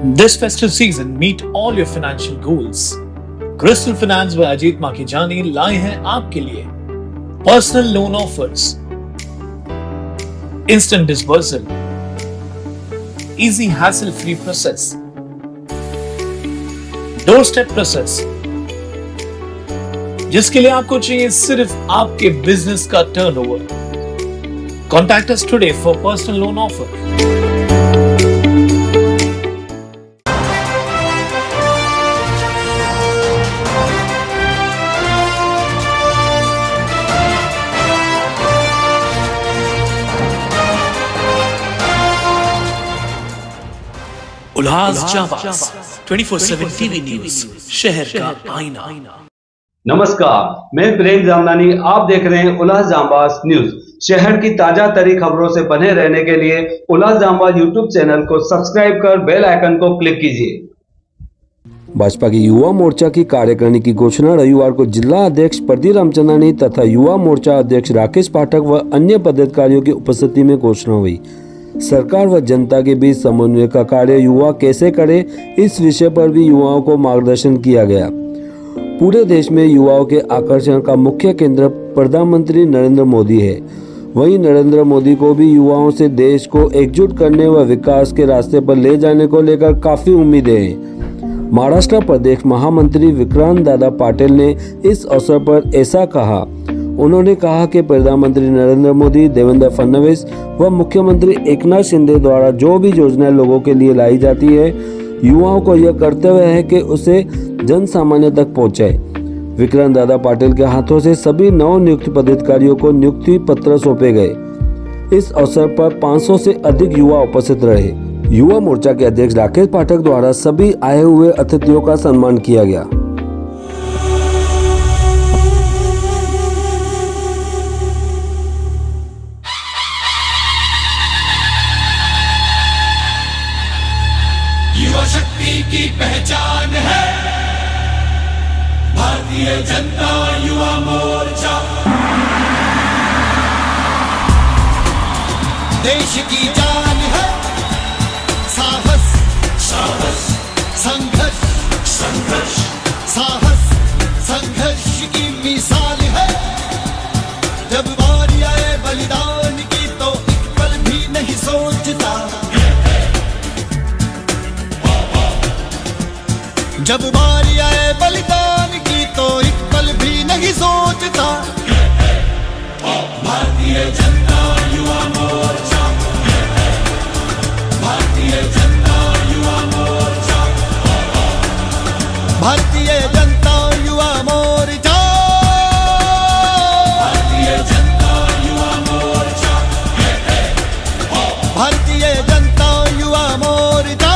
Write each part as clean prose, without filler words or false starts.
This festive season, meet all your financial goals. Crystal Finance by Ajit Makijani लाए हैं आपके लिए personal loan offers, instant disbursal, easy hassle free process, doorstep process, जिसके लिए आपको चाहिए सिर्फ आपके बिजनेस का turnover. Contact us today for personal loan offer. Ullas Jaabaz 24/7 TV news, शहर का आईना। नमस्कार, मैं प्रेम जामनानी, आप देख रहे हैं उल्लास जाबाज न्यूज। शहर की ताजा तरी खबरों से बने रहने के लिए उल्लास जाबाज यूट्यूब चैनल को सब्सक्राइब कर बेल आइकन को क्लिक कीजिए। भाजपा की युवा मोर्चा की कार्यकारिणी की घोषणा रविवार को जिला अध्यक्ष प्रदीप रामचंदानी तथा युवा मोर्चा अध्यक्ष राकेश पाठक व अन्य पदाधिकारियों की उपस्थिति में घोषणा हुई। सरकार व जनता के बीच समन्वय का कार्य युवा कैसे करे, इस विषय पर भी युवाओं को मार्गदर्शन किया गया। पूरे देश में युवाओं के आकर्षण का मुख्य केंद्र प्रधानमंत्री नरेंद्र मोदी है। वहीं नरेंद्र मोदी को भी युवाओं से देश को एकजुट करने व विकास के रास्ते पर ले जाने को लेकर काफी उम्मीदें हैं। महाराष्ट्र प्रदेश महामंत्री विक्रांत दादा पाटिल ने इस अवसर पर ऐसा कहा। उन्होंने कहा कि प्रधानमंत्री नरेंद्र मोदी, देवेंद्र फडणवीस व मुख्यमंत्री एकनाथ शिंदे द्वारा जो भी योजनाएं लोगों के लिए लाई जाती है, युवाओं को यह कर्तव्य है कि उसे जन सामान्य तक पहुंचाए। विक्रांत दादा पाटिल के हाथों से सभी नवनियुक्त पदाधिकारियों को नियुक्ति पत्र सौंपे गए। इस अवसर पर 500 से अधिक युवा उपस्थित रहे। युवा मोर्चा के अध्यक्ष राकेश पाठक द्वारा सभी आए हुए अतिथियों का सम्मान किया गया। युवा शक्ति की पहचान है भारतीय जनता युवा मोर्चा। देश की जान है साहस, साहस, संघर्ष, संघर्ष, साहस, संघर्ष की मिसाल है। जब बारी आए बलिदान की तो एक पल भी नहीं सोचता। जब बारी आए बलिदान की तो एक पल भी नहीं सोचता। भारतीय जनता युवा मोर्चा, भारतीय जनता युवा मोर्चा, भारतीय जनता युवा मोर्चा, भारतीय जनता युवा मोर्चा, भारतीय जनता युवा मोर्चा।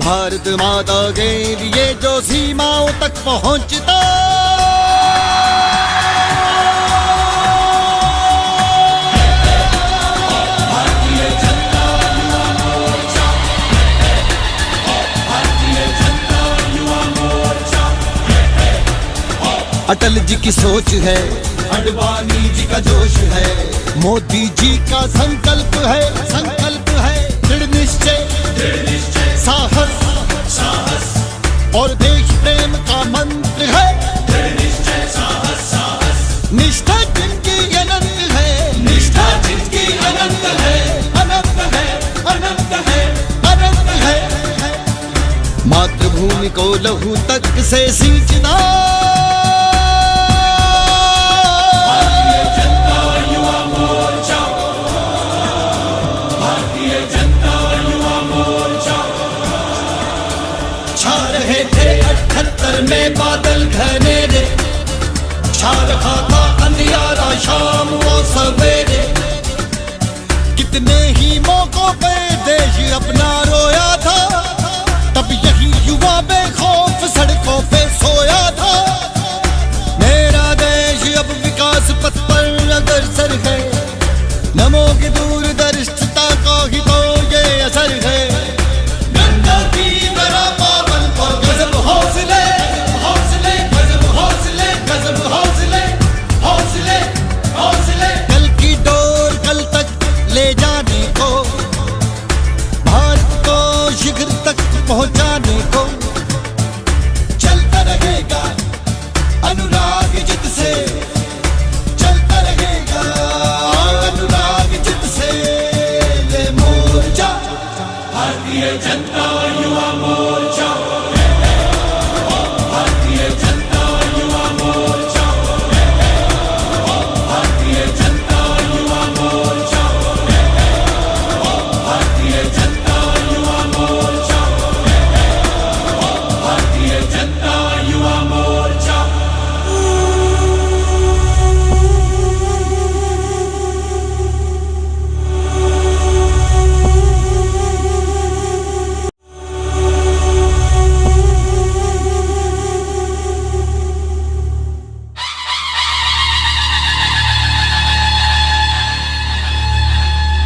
भारत माता के लिए जो सीमाओं तक पहुंचता। भारतीय जनता युवा मोर्चा, भारतीय जनता युवा मोर्चा। अटल जी की सोच है, अडवाणी जी का जोश है, मोदी जी का संकल्प है, संकल्प है, दृढ़ निश्चय, साहस, साहस और देश प्रेम का मंत्र है। दृढ़ निश्चय, साहस, साहस, निष्ठा जिनकी अनंत है, निष्ठा जिनकी अनंत है, अनंत है, अनंत है, अनंत है। मातृभूमि को लहू तक से सींचना। भारतीय जनता युवा मोर्चा, भारतीय जनता युवा मोर्चा। छा रहे थे 78 में बादल घनेरे, छा रहा था अंधियारा शाम वो सवेरे। कितने ही मौकों पे देश अपना पहुंचाने को चलता रहेगा अनुराग जित से, चलता रहेगा अनुराग जित से। ये मोर्चा भारतीय जनता युवा मोर्चा, भारतीय जनता युवा मोर्चा, भारतीय जनता युवा मोर्चा, भारतीय जनता युवा मोर्चा, भारतीय जनता युवा मोर्चा।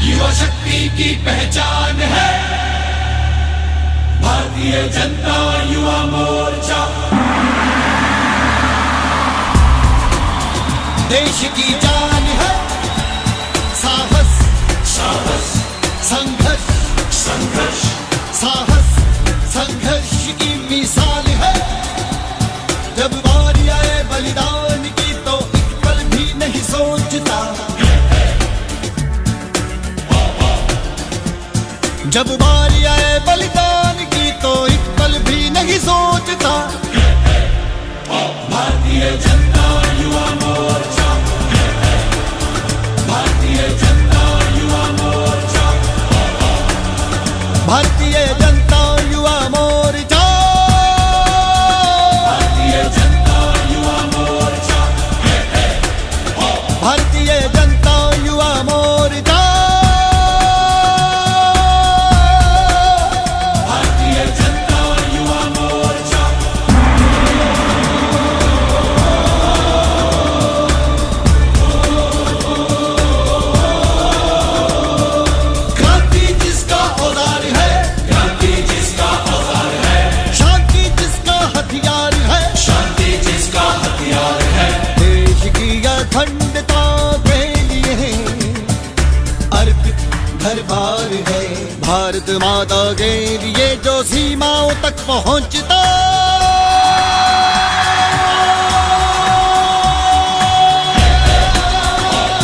युवा शक्ति की पहचान है भारतीय जनता युवा मोर्चा। देश की जान है साहस, साहस, संघर्ष, संघर्ष, साहस, संघर्ष की मिसाल है। जब बारी आए बलिदान की तो एक पल भी नहीं सोचता, जब बारी आए बलिदान की तो एक पल भी नहीं सोचता। भारतीय जनता युवा मोर्चा, भारतीय जनता युवा मोर्चा, भारतीय जनता युवा मोर्चा, भारतीय जनता युवा मोर्चा, भारतीय जनता युवा मोर्चा। अखंडता के लिए अर्पित दरबार है भारत माता के लिए जो सीमाओं तक पहुंचता।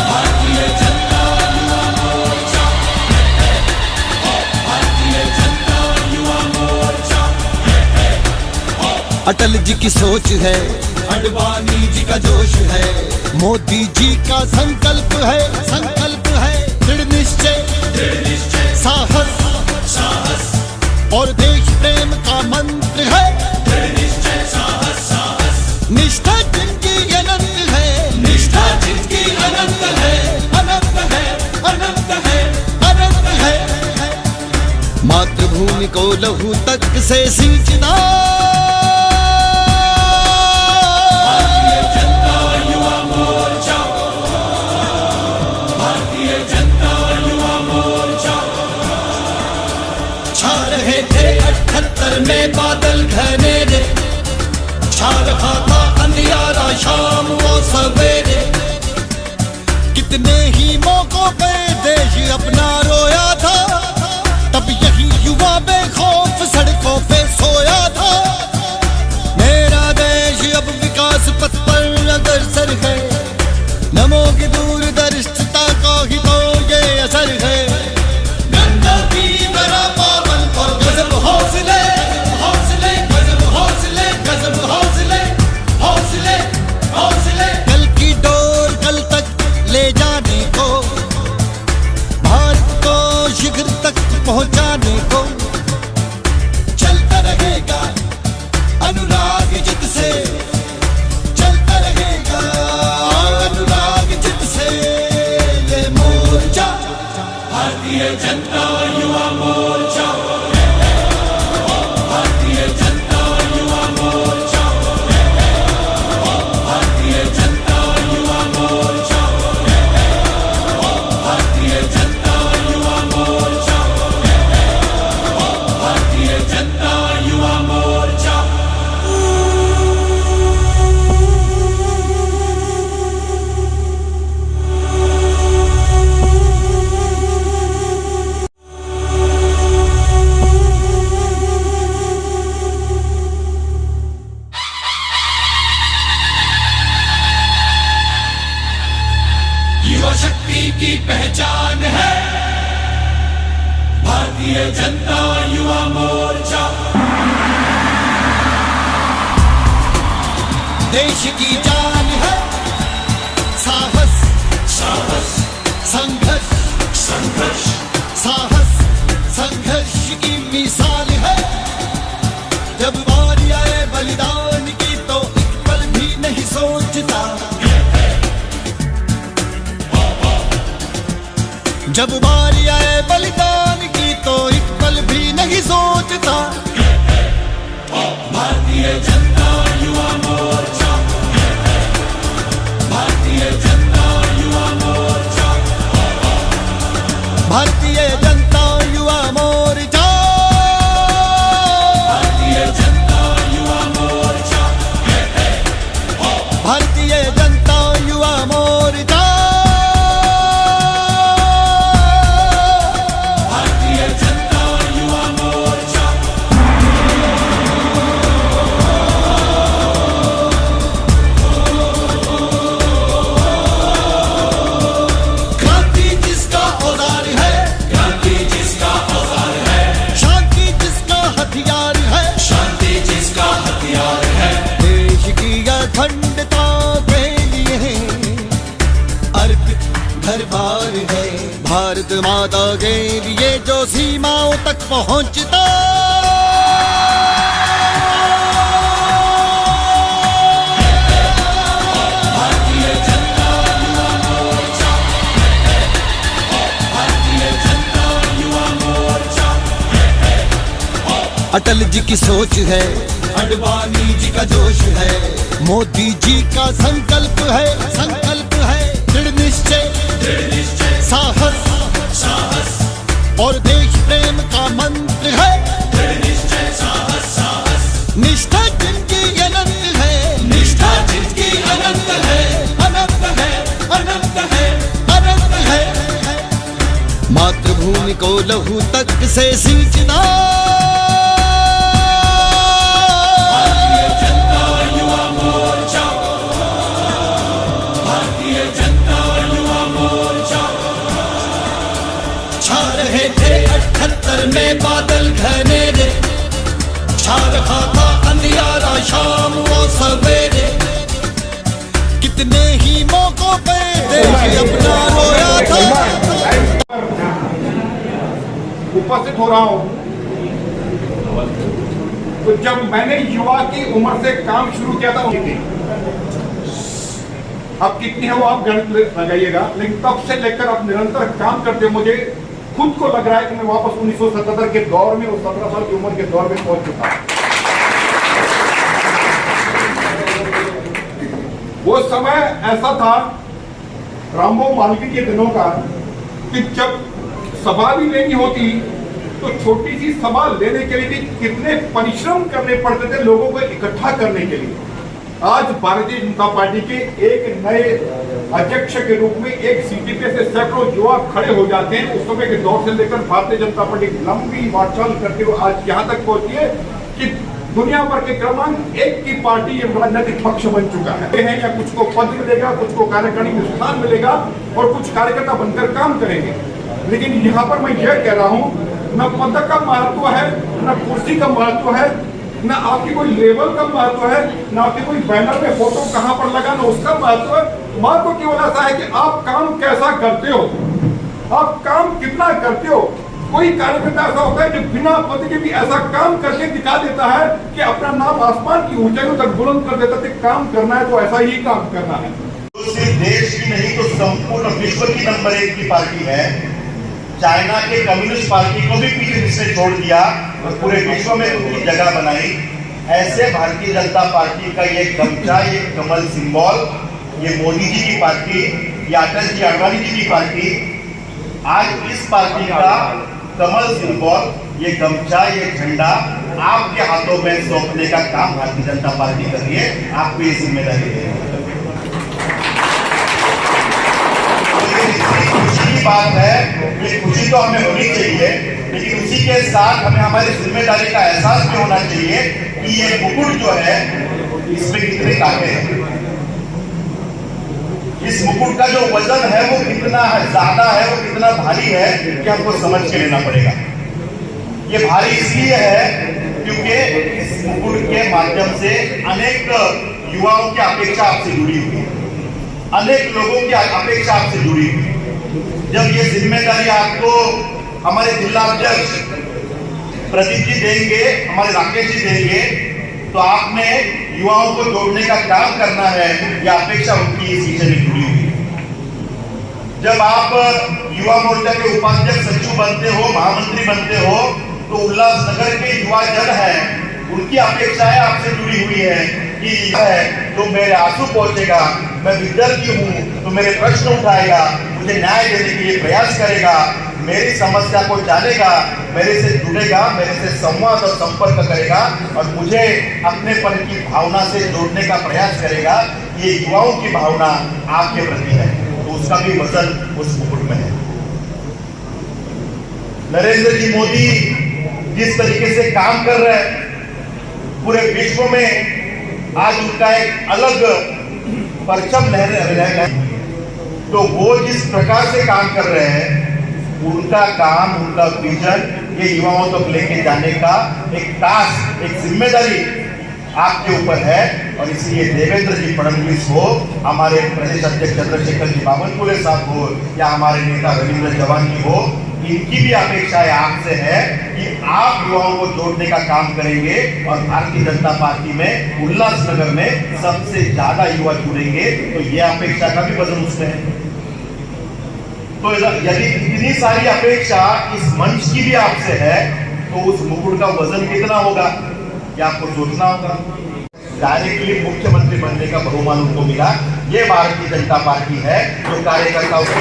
भारतीय जनता युवा मोर्चा, भारतीय जनता युवा मोर्चा। अटल जी की सोच है, अडवाणी जी का जोश है, मोदी जी का संकल्प है, संकल्प है दृढ़ निश्चय, साहस, साहस और देश प्रेम का मंत्र है। दृढ़ निश्चय, साहस, साहस, निष्ठा जिनकी अनंत है, निष्ठा जिनकी अनंत है, अनंत है, अनंत है, अनंत है। मातृभूमि को लहू तक से सींचना। में बादल घनेरे छा रहा था अंधियारा शाम वो सवेरे। कितने ही मौकों पे देश अपना रोया था, तब यही युवा बेखौफ सड़कों पे सोया था। मेरा देश अब विकास पथ पर अग्रसर है, नमो की दूरदर्शिता का ही तो ये असर है। गंगा की तरह पावन और गजब हौसले, कल की डोर कल तक ले जाने को, भारत को शिखर तक पहुंचाने को चलता रहेगा अनुराग जित से, चलता रहेगा अनुराग जित से। ये मोर्चा भारतीय जनता युवा मोर्चा, भारतीय जनता युवा मोर्चा, भारतीय जनता युवा मोर्चा, भारतीय जनता युवा मोर्चा, जनता युवा मोर्चा। देश की जान है साहस, साहस, संघर्ष, संघर्ष, साहस, संघर्ष की मिसाल है। जब बारी आए बलिदान की तो एक पल भी नहीं सोचता, जब बारी आए बलिदान की तो एक पल भी नहीं सोचता। भारतीय जनता युवा मोर्चा, भारतीय जनता युवा मोर्चा, भारतीय जनता युवा मोर्चा, भारतीय जनता युवा मोर्चा, भारतीय जनता युवा मोर्चा, भारतीय जनता युवा मोर्चा। क्रांति जिसका औजार है, क्रांति जिसका औजार है, शांति जिसका हथियार है, शांति जिसका हथियार है। देश की अखंडता के लिए अर्पित घरबार है। भारत माता के लिए जो सीमाओं तक पहुंचता, भारतीय जनता युवा मोर्चा, भारतीय जनता युवा मोर्चा। अटल जी की सोच है, अडवाणी जी का जोश है, मोदी जी का संकल्प है, संकल्प है, दृढ़ निश्चय, साहस, साहस और देश प्रेम का मंत्र है। दृढ़ निश्चय, साहस, साहस, निष्ठा जिनकी अनंत है, निष्ठा जिनकी अनंत है, अनंत है, अनंत है, अनंत है। मातृभूमि को लहू तक से सींचना, भारतीय जनता युवा मोर्चा, भारतीय जनता युवा मोर्चा। छा रहे थे 78 में बादल घनेरे, छा रहा था अंधियारा शाम वो सवेरे, कितने ही मौकों पे देश अपना रोया था। उपस्थित हो रहा हूँ, तो जब मैंने युवा की उम्र से काम शुरू किया था, अब कितनी है वो आप गणित लगाइएगा, लेकिन तब से लेकर अब निरंतर काम करते मुझे खुद को लग रहा है कि मैं वापस 1977 के दौर में, उस 17 साल की उम्र के दौर में पहुंच चुका हूं। वो समय ऐसा था रामभोग मालवीय के दिनों का कि जब सभा भी लेनी होती तो छोटी सी सभा लेने के लिए भी कितने परिश्रम करने पड़ते थे लोगों को इकट्ठा करने के लिए। आज भारतीय जनता पार्टी के एक नए अध्यक्ष के रूप में एक सीटी पे से सैकड़ों युवा खड़े हो जाते हैं। उस समय के दौर से लेकर भारतीय जनता पार्टी लंबी वाटचाल करते हुए आज यहाँ तक पहुंची है कि दुनिया भर के क्रमांक 1 की पार्टी ये राजनीतिक पक्ष बन चुका है। या कुछ को पद मिलेगा, कुछ को कार्यकारिणी में स्थान मिलेगा और कुछ कार्यकर्ता बनकर काम करेंगे। लेकिन यहाँ पर मैं यह कह रहा हूँ, न पद का महत्व है, न कुर्सी का महत्व है, न आपकी कोई लेवल का महत्व है, न आपकी कोई बैनर में फोटो कहाँ पर लगाना उसका महत्व है। महत्व केवल ऐसा है कि आप काम कैसा करते हो, आप काम कितना करते हो। कोई कार्यकर्ता ऐसा होता है जो बिना पद के भी ऐसा काम करके दिखा देता है कि अपना नाम आसमान की ऊंचाइयों तक बुलंद कर देता है। काम करना है तो ऐसा ही काम करना है। तो सिर्फ देश की नहीं तो संपूर्ण विश्व की नंबर 1 की पार्टी है। चाइना के कम्युनिस्ट पार्टी को भी पीछे से छोड़ दिया और पूरे विश्व में उनकी जगह बनाई। ऐसे भारतीय जनता पार्टी का ये गमछा, ये कमल सिंबल, ये मोदी जी की पार्टी, ये अटल जी अडवाणी जी की पार्टी, आज इस पार्टी का कमल सिंबल, ये गमछा, ये झंडा आपके हाथों में सौंपने का काम भारतीय जनता पार्टी कर रही है। आपको ये जिम्मेदारी है। खुशी की बात है, ये खुशी तो हमें होनी चाहिए, लेकिन उसी के साथ हमें हमारी जिम्मेदारी का एहसास भी होना चाहिए कि ये मुकुट जो है इसमें कितनी ताकत है, इस मुकुट का जो वजन है वो कितना ज्यादा है, वो कितना भारी है कि हमको समझ के लेना पड़ेगा। ये भारी इसलिए है क्योंकि इस मुकुट के माध्यम से अनेक युवाओं की अपेक्षा आपसे जुड़ी हुई है, अनेक लोगों की अपेक्षा आपसे जुड़ी हुई है। जब ये जिम्मेदारी आपको हमारे जिला अध्यक्ष प्रदीप जी देंगे, हमारे राकेश जी देंगे, तो आपने युवाओं को जोड़ने का काम करना है, यह अपेक्षा उनकी इस विषय में जुड़ी हुई है। जब आप युवा मोर्चा के उपाध्यक्ष सचिव बनते हो, महामंत्री बनते हो, तो उल्लासनगर के युवा जन है, उनकी अपेक्षाएं आपसे जुड़ी हुई है कि है जो मेरे आंसू पहुंचेगा, मैं विद्यार्थी हूं तो मेरे प्रश्न उठाएगा, मुझे न्याय देने के लिए प्रयास करेगा, मेरी समस्या को जानेगा, मेरे से जुड़ेगा, मेरे से संवाद और संपर्क करेगा और मुझे अपनेपन की भावना से जोड़ने का प्रयास करेगा। ये युवाओं की भावना आपके प्रति है, तो उसका भी वजन उस मुकुट में है। नरेंद्र जी मोदी जिस तरीके से काम कर रहे हैं पूरे विश्व में, आज उनका एक अलग परचम लहर, तो वो जिस प्रकार से काम कर रहे हैं, उनका काम, उनका विजन ये युवाओं तक लेके जाने का एक टास्क, एक जिम्मेदारी आपके ऊपर है। और इसलिए देवेंद्र जी फडणवीस हो, हमारे प्रदेश अध्यक्ष चंद्रशेखर जी बावनकुळे साहब हो या हमारे नेता रविंद्र चौहान जी हो, इनकी भी अपेक्षा आपसे है कि आप युवाओं को जोड़ने का काम करेंगे और भारतीय जनता पार्टी में उल्लासनगर में सबसे ज्यादा युवा जुड़ेंगे, तो ये अपेक्षा का भी वजन उसमें है। तो यदि इतनी सारी अपेक्षा इस मंच की भी आपसे है, तो उस मुकुट का वजन कितना होगा, ये आपको सोचना होगा। डायरेक्टली मुख्यमंत्री बनने का बहुमान उनको मिला, ये भारतीय जनता पार्टी है जो कार्यकर्ताओं को,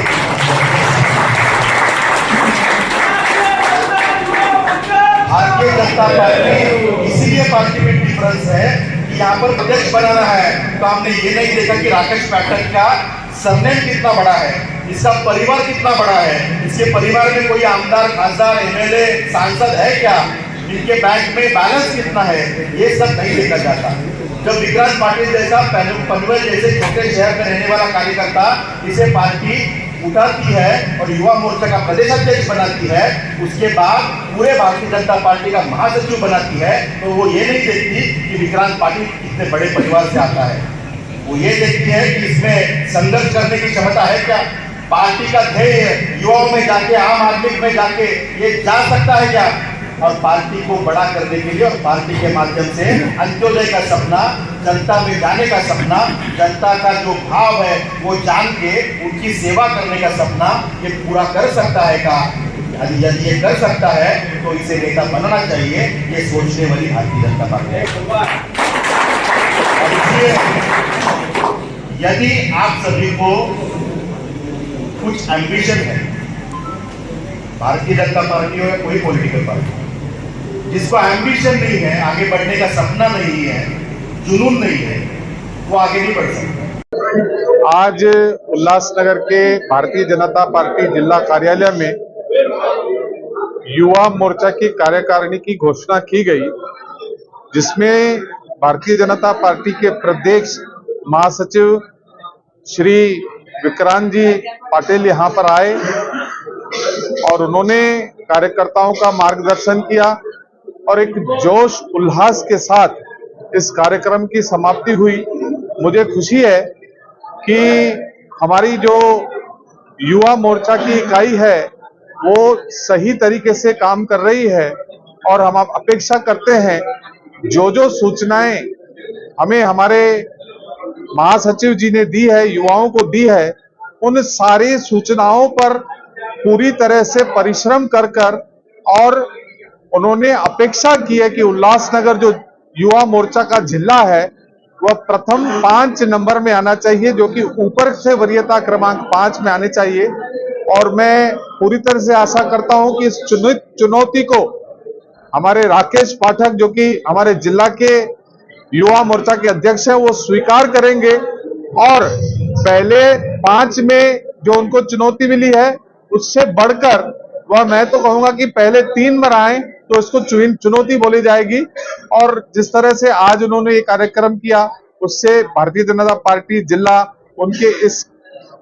भारतीय जनता पार्टी इसीलिए पार्टी में डिफरेंस है कि यहाँ पर अध्यक्ष बनाना है तो हमने ये नहीं देखा कि राकेश पाठक का सरनेम कितना बड़ा है, इसका परिवार कितना बड़ा है, इसके परिवार में कोई आमदार, खासदार, एमएलए, सांसद है क्या, इनके बैंक में बैलेंस कितना है, ये सब नहीं देखा जाता। जब विक्रांत पाटिल जैसा, पनवेल जैसे छोटे शहर में रहने वाला कार्यकर्ता इसे पार्टी उठाती है और युवा मोर्चा का प्रदेश अध्यक्ष बनाती है, उसके बाद पूरे भारतीय जनता पार्टी का महासचिव बनाती है, तो वो ये नहीं देखती कि विक्रांत पाटिल कितने बड़े परिवार से आता है, वो ये देखती है कि इसमें संघर्ष करने की क्षमता है क्या, पार्टी का ध्येय युवाओं में जाके, आम आदमी में जाके ये जा सकता है क्या, और पार्टी को बड़ा करने के लिए और पार्टी के माध्यम से अंत्योदय का सपना, जनता में जाने का सपना, जनता का जो भाव है वो जान के उनकी सेवा करने का सपना ये पूरा कर सकता है का, यदि ये कर सकता है तो इसे नेता बनना चाहिए, ये सोचने वाली भारतीय जनता पार्टी है। और इसलिए यदि आप सभी को कुछ एम्बिशन है, भारतीय जनता पार्टी हो या कोई पॉलिटिकल पार्टी, जिसको एम्बिशन नहीं है, आगे बढ़ने का सपना नहीं है, जुनून नहीं है, वो आगे नहीं बढ़ सकता। आज उल्लासनगर के भारतीय जनता पार्टी जिला कार्यालय में युवा मोर्चा की कार्यकारिणी की घोषणा की गई, जिसमें भारतीय जनता पार्टी के प्रदेश महासचिव श्री विक्रांत जी पाटिल यहाँ पर आए और उन्होंने कार्यकर्ताओं का मार्गदर्शन किया और एक जोश उल्लास के साथ इस कार्यक्रम की समाप्ति हुई। मुझे खुशी है कि हमारी जो युवा मोर्चा की इकाई है वो सही तरीके से काम कर रही है और हम अपेक्षा करते हैं जो जो सूचनाएं हमें हमारे महासचिव जी ने दी है, युवाओं को दी है, उन सारी सूचनाओं पर पूरी तरह से परिश्रम कर कर और उन्होंने अपेक्षा की है कि उल्लासनगर जो युवा मोर्चा का जिला है वह प्रथम 5 नंबर में आना चाहिए, जो कि ऊपर से वरीयता क्रमांक 5 में आने चाहिए। और मैं पूरी तरह से आशा करता हूं कि इस चुनौती को हमारे राकेश पाठक, जो कि हमारे जिला के युवा मोर्चा के अध्यक्ष हैं, वो स्वीकार करेंगे और पहले 5 में जो उनको चुनौती मिली है उससे बढ़कर वह, मैं तो कहूंगा कि पहले 3 में आए तो इसको चुनौती बोली जाएगी। और जिस तरह से आज उन्होंने ये कार्यक्रम किया उससे भारतीय जनता पार्टी जिला उनके इस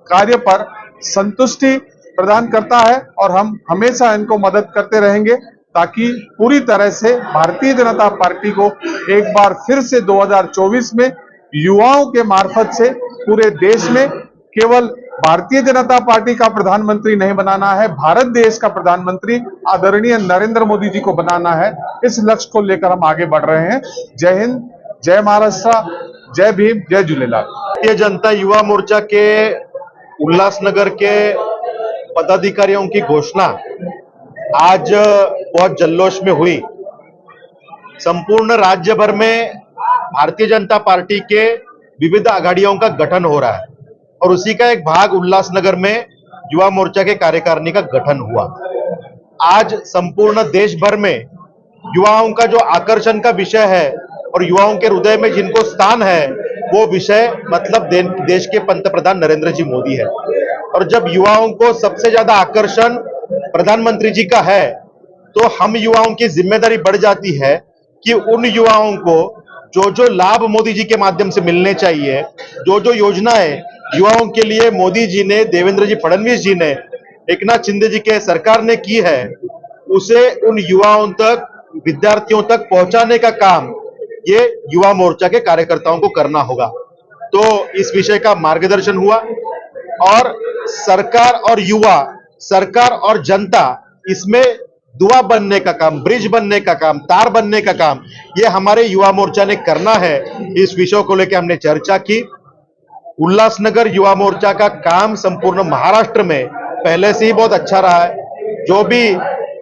कार्य पर संतुष्टि प्रदान करता है और हम हमेशा इनको मदद करते रहेंगे। ताकि पूरी तरह से भारतीय जनता पार्टी को एक बार फिर से 2024 में युवाओं के मार्फत से पूरे देश में केवल भारतीय जनता पार्टी का प्रधानमंत्री नहीं बनाना है, भारत देश का प्रधानमंत्री आदरणीय नरेंद्र मोदी जी को बनाना है। इस लक्ष्य को लेकर हम आगे बढ़ रहे हैं। जय हिंद, जय महाराष्ट्र, जय भीम, जय झूलेलाल। भारतीय जनता युवा मोर्चा के उल्लासनगर के पदाधिकारियों की घोषणा आज बहुत जल्लोष में हुई। संपूर्ण राज्य भर में भारतीय जनता पार्टी के विविध आघाड़ियों का गठन हो रहा है और उसी का एक भाग उल्लासनगर में युवा मोर्चा के कार्यकारिणी का गठन हुआ। आज संपूर्ण देश भर में युवाओं का जो आकर्षण का विषय है और युवाओं के हृदय में जिनको स्थान है वो विषय मतलब देश के पंतप्रधान नरेंद्र जी मोदी है। और जब युवाओं को सबसे ज्यादा आकर्षण प्रधानमंत्री जी का है तो हम युवाओं की जिम्मेदारी बढ़ जाती है कि उन युवाओं को जो जो लाभ मोदी जी के माध्यम से मिलने चाहिए, जो जो योजनाएं युवाओं के लिए मोदी जी ने, देवेंद्र जी फडणवीस जी ने, एकनाथ शिंदे जी के सरकार ने की है, उसे उन युवाओं तक, विद्यार्थियों तक पहुंचाने का काम ये युवा मोर्चा के कार्यकर्ताओं को करना होगा। तो इस विषय का मार्गदर्शन हुआ और सरकार और युवा, सरकार और जनता, इसमें दुआ बनने का काम, ब्रिज बनने का काम, तार बनने का काम ये हमारे युवा मोर्चा ने करना है। इस विषय को लेकर हमने चर्चा की। उल्लासनगर युवा मोर्चा का काम संपूर्ण महाराष्ट्र में पहले से ही बहुत अच्छा रहा है। जो भी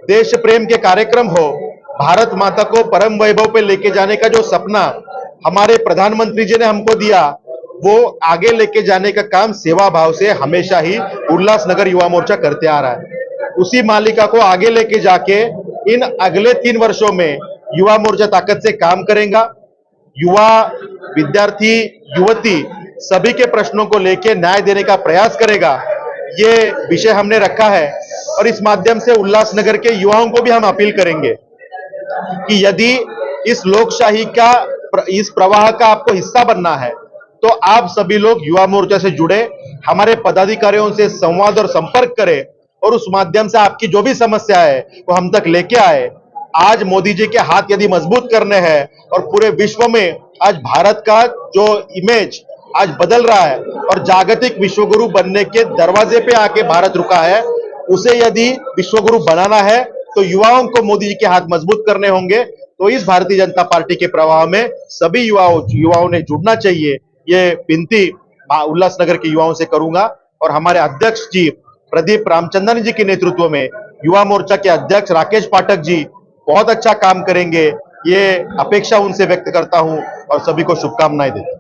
देश प्रेम के कार्यक्रम हो, भारत माता को परम वैभव पे लेके जाने का जो सपना हमारे प्रधानमंत्री जी ने हमको दिया, वो आगे लेके जाने का काम सेवा भाव से हमेशा ही उल्लासनगर युवा मोर्चा करते आ रहा है। उसी मालिका को आगे लेके जाके इन अगले 3 वर्षों में युवा मोर्चा ताकत से काम करेगा। युवा, विद्यार्थी, युवती सभी के प्रश्नों को लेके न्याय देने का प्रयास करेगा। ये विषय हमने रखा है और इस माध्यम से उल्लासनगर के युवाओं को भी हम अपील करेंगे कि यदि इस लोकशाही का, इस प्रवाह का आपको हिस्सा बनना है तो आप सभी लोग युवा मोर्चा से जुड़े, हमारे पदाधिकारियों से संवाद और संपर्क करें और उस माध्यम से आपकी जो भी समस्या है वो हम तक लेके आए। आज मोदी जी के हाथ यदि मजबूत करने हैं और पूरे विश्व में आज भारत का जो इमेज आज बदल रहा है और जागतिक विश्वगुरु बनने के दरवाजे पे आके भारत रुका है, उसे यदि विश्वगुरु बनाना है तो युवाओं को मोदी जी के हाथ मजबूत करने होंगे। तो इस भारतीय जनता पार्टी के प्रवाह में सभी युवाओं ने जुड़ना चाहिए। ये विनती उल्लासनगर के युवाओं से करूंगा और हमारे अध्यक्ष जी प्रदीप रामचंद्रन जी के नेतृत्व में युवा मोर्चा के अध्यक्ष राकेश पाठक जी बहुत अच्छा काम करेंगे, ये अपेक्षा उनसे व्यक्त करता हूं और सभी को शुभकामनाएं देता हूं।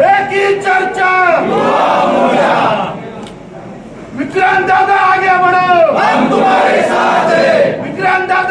एक ही चर्चा, विक्रांत दादा आगे बढ़ो, हम तुम्हारे साथ हैं। विक्रांत दादा